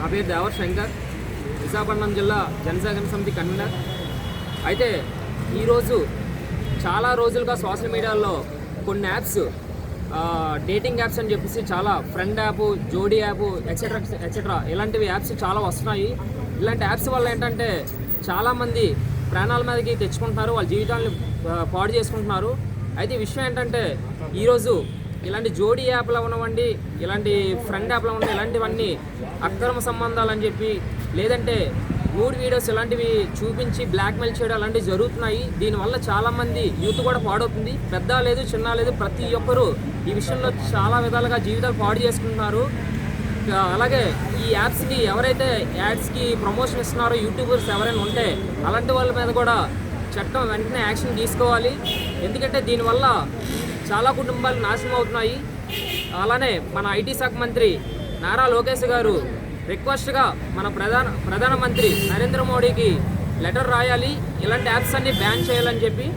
నా పేరు దేవర్ శంకర్, విశాఖపట్నం జిల్లా జనసేన సమితి కన్వీనర్. అయితే ఈరోజు చాలా రోజులుగా సోషల్ మీడియాలో కొన్ని యాప్స్, డేటింగ్ యాప్స్ అని చెప్పేసి చాలా ఫ్రెండ్ యాప్, జోడీ యాప్, ఎక్సెట్రా ఇలాంటివి యాప్స్ చాలా వస్తున్నాయి. ఇలాంటి యాప్స్ వల్ల ఏంటంటే చాలామంది ప్రాణాల మీదకి తెచ్చుకుంటున్నారు, వాళ్ళ జీవితాన్ని పాడు చేసుకుంటున్నారు. అయితే ఈ విషయం ఏంటంటే ఈరోజు ఇలాంటి జోడీ యాప్లు అవ్వనివ్వండి, ఇలాంటి ఫ్రెండ్ యాప్లు అవ్వండి, ఇలాంటివన్నీ అక్రమ సంబంధాలు అని చెప్పి, లేదంటే న్యూడ్ వీడియోస్ ఇలాంటివి చూపించి బ్లాక్మెయిల్ చేయడం అలాంటివి జరుగుతున్నాయి. దీనివల్ల చాలామంది యూత్ కూడా పాడవుతుంది. పెద్ద లేదు చిన్న లేదు, ప్రతి ఒక్కరూ ఈ విషయంలో చాలా విధాలుగా జీవితాలు పాడు చేసుకుంటున్నారు. అలాగే ఈ యాప్స్కి ఎవరైతే యాడ్స్కి ప్రమోషన్ ఇస్తున్నారో యూట్యూబర్స్ ఎవరైనా ఉంటే అలాంటి వాళ్ళ మీద కూడా చట్టం వెంటనే యాక్షన్ తీసుకోవాలి. ఎందుకంటే దీనివల్ల చాలా కుటుంబాలు నాశనం అవుతున్నాయి. అలానే మన ఐటీ శాఖ మంత్రి నారా లోకేష్ గారు రిక్వెస్ట్గా మన ప్రధానమంత్రి నరేంద్ర మోడీకి లెటర్ రాయాలి, ఇలాంటి యాప్స్ అన్ని బ్యాన్ చేయాలని చెప్పి.